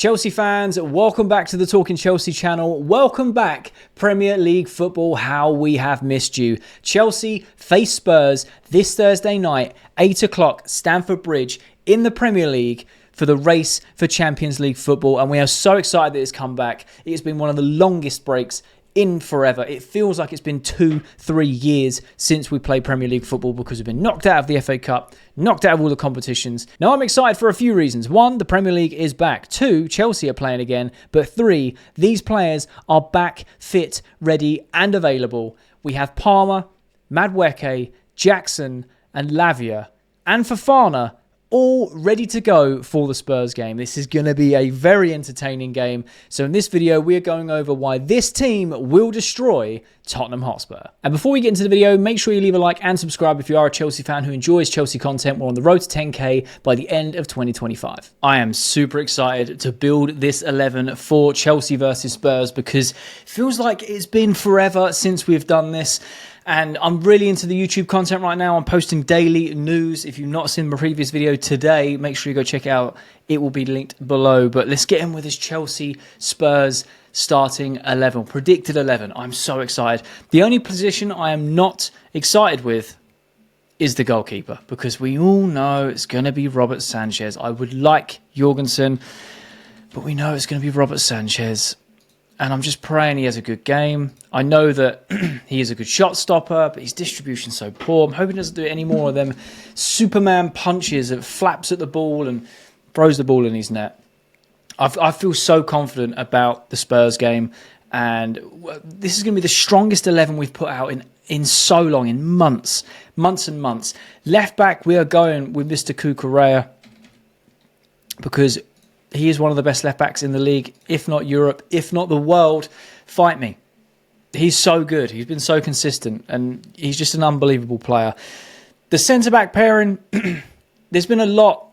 Chelsea fans, welcome back to the Talking Chelsea channel. Welcome back, Premier League football. How we have missed you. Chelsea face Spurs this Thursday night, 8 o'clock, Stamford Bridge in the Premier League for the race for Champions League football. And we are so excited that it's come back. It has been one of the longest breaks in forever. It feels like it's been 2-3 years since we played Premier League football because we've been knocked out of the FA Cup, knocked out of all the competitions. Now, I'm excited for a few reasons. One, the Premier League is back. Two, Chelsea are playing again. But three, these players are back, fit, ready, and available. We have Palmer, Madueke, Jackson, and Lavia, and Fofana all ready to go for the Spurs game. This is going to be a very entertaining game. So in this video, we are going over why this team will destroy Tottenham Hotspur. And before we get into the video, make sure you leave a like and subscribe if you are a Chelsea fan who enjoys Chelsea content. We're on the road to 10K by the end of 2025. I am super excited to build this 11 for Chelsea versus Spurs because it feels like it's been forever since we've done this. And I'm really into the YouTube content right now. I'm posting daily news. If you've not seen my previous video today, make sure you go check it out. It will be linked below. But let's get in with this Chelsea Spurs starting 11. Predicted 11. I'm so excited. The only position I am not excited with is the goalkeeper, because we all know it's going to be Robert Sanchez. I would like Jorgensen, but we know it's going to be Robert Sanchez. And I'm just praying he has a good game. I know that he is a good shot stopper, but his distribution's so poor. I'm hoping he doesn't do any more of them Superman punches that flaps at the ball and throws the ball in his net. I feel so confident about the Spurs game. And this is going to be the strongest 11 we've put out in so long, in months and months. Left back, we are going with Mr. Cucurella because he is one of the best left-backs in the league, if not Europe, if not the world. Fight me. He's so good. He's been so consistent, and he's just an unbelievable player. The centre-back pairing, there's been a lot.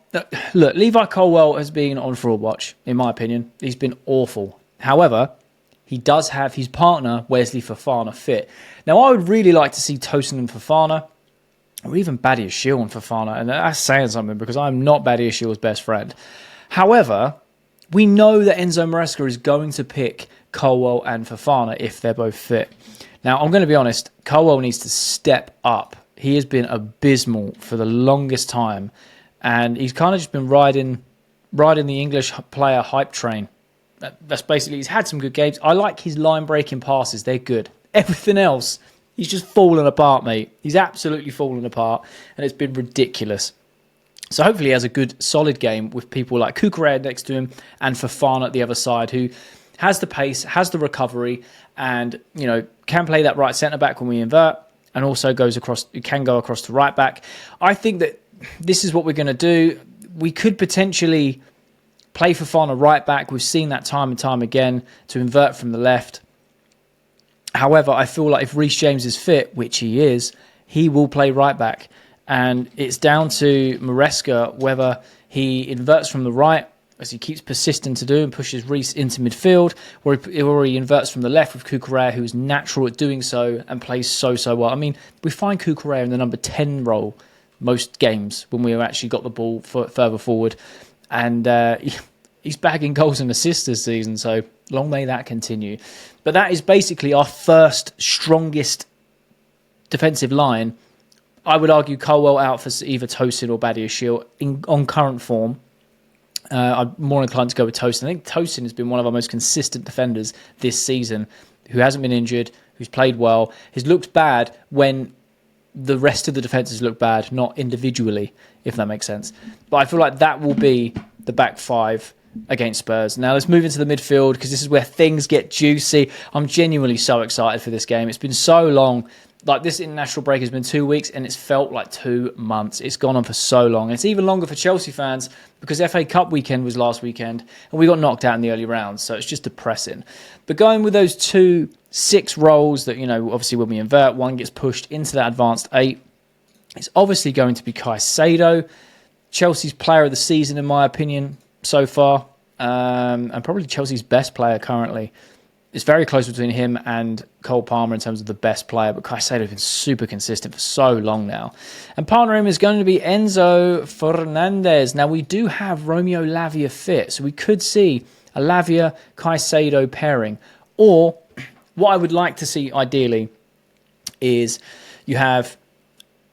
Look, Levi Colwill has been on fraud watch, in my opinion. He's been awful. However, he does have his partner, Wesley Fofana, fit. Now, I would really like to see Tosin and Fofana, or even Badiashile and Fofana, and that's saying something because I'm not Badiashile's best friend. However, we know that Enzo Marasca is going to pick Colwill and Fofana if they're both fit. Now, I'm going to be honest, Colwill needs to step up. He has been abysmal for the longest time, and he's kind of just been riding the English player hype train. That's basically, he's had some good games. I like his line-breaking passes. They're good. Everything else, he's just fallen apart, mate. He's absolutely fallen apart, and it's been ridiculous. So hopefully he has a good, solid game with people like Cucurella next to him and Fofana at the other side, who has the pace, has the recovery, and can play that right centre back when we invert, and also can go across to right back. I think that this is what we're going to do. We could potentially play Fofana right back. We've seen that time and time again to invert from the left. However, I feel like if Reece James is fit, which he is, he will play right back. And it's down to Marasca whether he inverts from the right, as he keeps persisting to do, and pushes Reece into midfield, or he inverts from the left with Cucurella, who is natural at doing so and plays so well. I mean, we find Cucurella in the number 10 role most games when we actually got the ball further forward. And he's bagging goals and assists this season, so long may that continue. But that is basically our first strongest defensive line. I would argue Colwill out for either Tosin or Badiashile on current form. I'm more inclined to go with Tosin. I think Tosin has been one of our most consistent defenders this season, who hasn't been injured, who's played well, has looked bad when the rest of the defences look bad, not individually, if that makes sense. But I feel like that will be the back five against Spurs. Now let's move into the midfield, because this is where things get juicy. I'm genuinely so excited for this game. It's been so long. Like, this international break has been 2 weeks, and it's felt like 2 months. It's gone on for so long. And it's even longer for Chelsea fans because FA Cup weekend was last weekend, and we got knocked out in the early rounds. So it's just depressing. But going with those 2-6 roles that, obviously when we invert, one gets pushed into that advanced 8. It's obviously going to be Caicedo, Chelsea's player of the season, in my opinion, so far. And probably Chelsea's best player currently. It's very close between him and Cole Palmer in terms of the best player, but Caicedo has been super consistent for so long now. And partnering him is going to be Enzo Fernandez. Now, we do have Romeo Lavia fit, so we could see a Lavia, Caicedo pairing. Or what I would like to see ideally is you have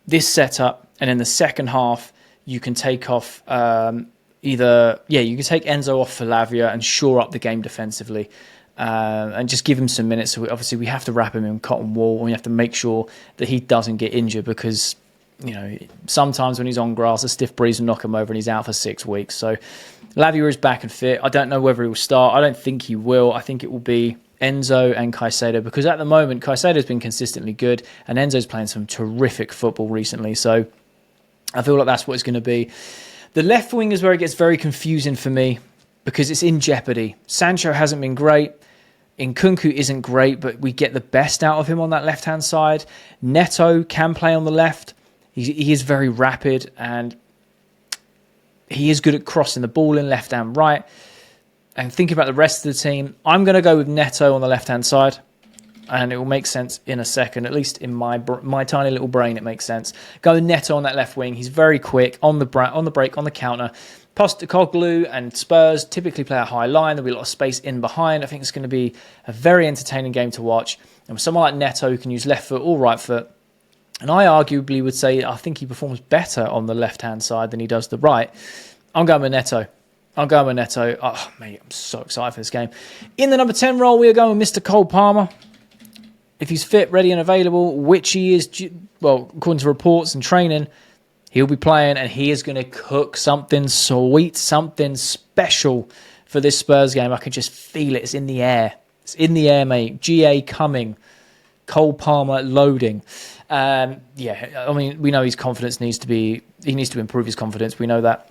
this setup, and in the second half, you can take off you can take Enzo off for Lavia and shore up the game defensively. And just give him some minutes. So obviously we have to wrap him in cotton wool, and we have to make sure that he doesn't get injured, because sometimes when he's on grass, a stiff breeze will knock him over and he's out for 6 weeks. So Lavia is back and fit. I don't know whether he will start. I don't think he will. I think it will be Enzo and Caicedo, because at the moment Caicedo's been consistently good and Enzo's playing some terrific football recently. So I feel like that's what it's going to be. The left wing is where it gets very confusing for me, because it's in jeopardy. Sancho hasn't been great. Nkunku isn't great, but we get the best out of him on that left-hand side. Neto can play on the left. He is very rapid, and he is good at crossing the ball in left and right. And think about the rest of the team. I'm going to go with Neto on the left-hand side, and it will make sense in a second. At least in my tiny little brain, it makes sense. Go Neto on that left wing. He's very quick, on the break, on the counter. Postecoglou and Spurs typically play a high line. There'll be a lot of space in behind. I think it's going to be a very entertaining game to watch. And with someone like Neto, who can use left foot or right foot, and I arguably would say I think he performs better on the left-hand side than he does the right. I'm going with Neto. Oh, mate, I'm so excited for this game. In the number 10 role, we are going with Mr. Cole Palmer. If he's fit, ready and available, which he is, well, according to reports and training, he'll be playing, and he is going to cook something sweet, something special for this Spurs game. I can just feel it. It's in the air. It's in the air, mate. GA coming. Cole Palmer loading. I mean, we know his confidence needs to improve his confidence. We know that.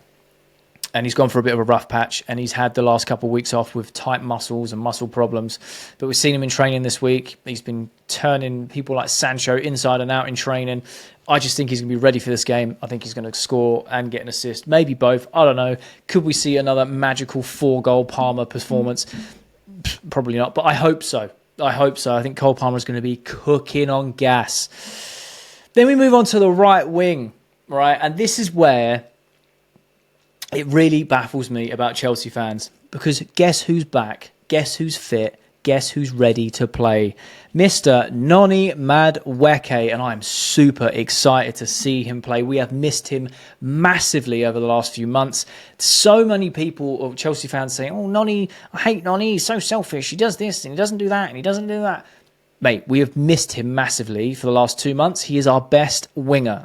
And he's gone for a bit of a rough patch, and he's had the last couple of weeks off with tight muscles and muscle problems. But we've seen him in training this week. He's been turning people like Sancho inside and out in training. I just think he's going to be ready for this game. I think he's going to score and get an assist. Maybe both. I don't know. Could we see another magical 4-goal Palmer performance? Probably not, but I hope so. I think Cole Palmer is going to be cooking on gas. Then we move on to the right wing, right? And this is where it really baffles me about Chelsea fans, because guess who's back? Guess who's fit? Guess who's ready to play? Mr. Noni Madueke, and I'm super excited to see him play. We have missed him massively over the last few months. So many people, or Chelsea fans, saying, "Oh, Noni, I hate Noni. He's so selfish. He does this and he doesn't do that and he doesn't do that." Mate, we have missed him massively for the last 2 months. He is our best winger.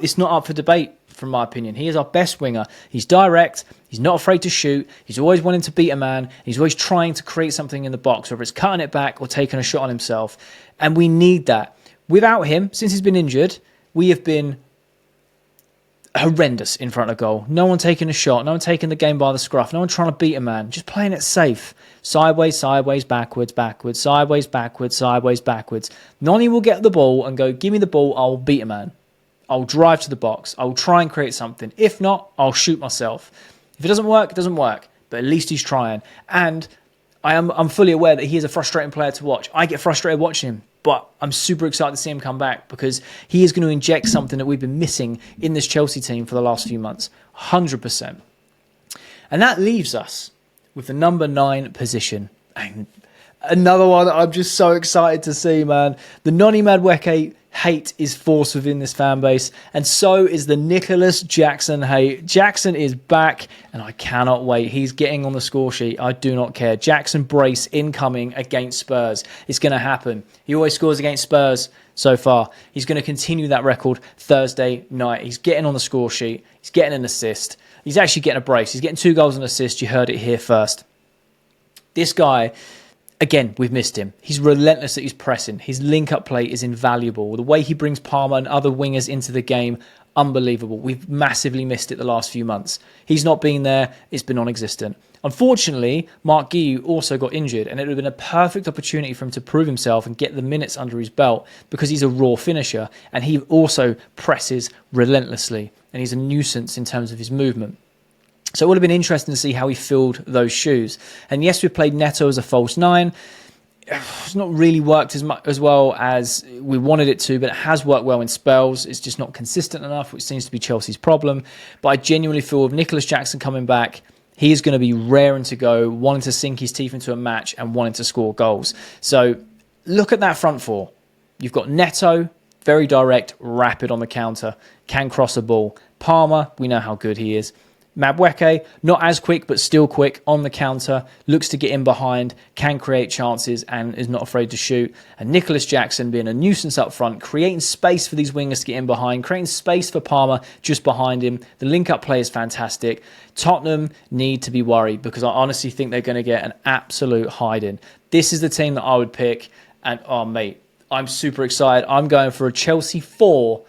It's not up for debate, from my opinion. He is our best winger. He's direct. He's not afraid to shoot. He's always wanting to beat a man. He's always trying to create something in the box, whether it's cutting it back or taking a shot on himself. And we need that. Without him, since he's been injured, we have been horrendous in front of goal. No one taking a shot. No one taking the game by the scruff. No one trying to beat a man. Just playing it safe. Sideways, backwards, sideways, backwards. Noni will get the ball and go, "Give me the ball, I'll beat a man. I'll drive to the box. I'll try and create something. If not, I'll shoot myself." If it doesn't work, it doesn't work. But at least he's trying. And I'm fully aware that he is a frustrating player to watch. I get frustrated watching him. But I'm super excited to see him come back, because he is going to inject something that we've been missing in this Chelsea team for the last few months. 100%. And that leaves us with the number 9 position. And another one that I'm just so excited to see, man. The Noni Madueke hate is forced within this fan base, and so is the Nicholas Jackson hate. Jackson is back, and I cannot wait. He's getting on the score sheet. I do not care. Jackson brace incoming against Spurs. It's going to happen. He always scores against Spurs so far. He's going to continue that record Thursday night. He's getting on the score sheet. He's getting an assist. He's actually getting a brace. He's getting 2 goals and an assist. You heard it here first. This guy, again, we've missed him. He's relentless at his pressing. His link-up play is invaluable. The way he brings Palmer and other wingers into the game, unbelievable. We've massively missed it the last few months. He's not been there. It's been non-existent. Unfortunately, Mark Guiu also got injured, and it would have been a perfect opportunity for him to prove himself and get the minutes under his belt, because he's a raw finisher, and he also presses relentlessly, and he's a nuisance in terms of his movement. So it would have been interesting to see how he filled those shoes. And yes, we've played Neto as a false 9. It's not really worked as well as we wanted it to, but it has worked well in spells. It's just not consistent enough, which seems to be Chelsea's problem. But I genuinely feel with Nicholas Jackson coming back, he is going to be raring to go, wanting to sink his teeth into a match and wanting to score goals. So look at that front four. You've got Neto, very direct, rapid on the counter, can cross a ball. Palmer, we know how good he is. Madueke, not as quick, but still quick on the counter, looks to get in behind, can create chances and is not afraid to shoot. And Nicholas Jackson being a nuisance up front, creating space for these wingers to get in behind, creating space for Palmer just behind him. The link-up play is fantastic. Tottenham need to be worried because I honestly think they're going to get an absolute hiding. This is the team that I would pick. And, oh, mate, I'm super excited. I'm going for a Chelsea 4,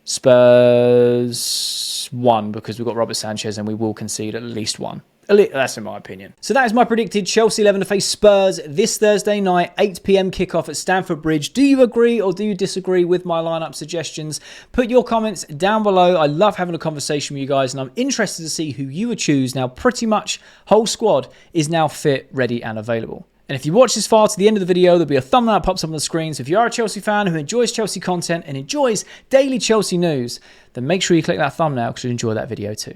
Spurs 1, because we've got Robert Sanchez and we will concede at least one. That's in my opinion. So that is my predicted Chelsea 11 to face Spurs this Thursday night, 8 p.m. kickoff at Stamford Bridge. Do you agree or do you disagree with my lineup suggestions? Put your comments down below. I love having a conversation with you guys and I'm interested to see who you would choose. Now, pretty much whole squad is now fit, ready and available. And if you watch this far to the end of the video, there'll be a thumbnail that pops up on the screen. So if you are a Chelsea fan who enjoys Chelsea content and enjoys daily Chelsea news, then make sure you click that thumbnail because you'll enjoy that video too.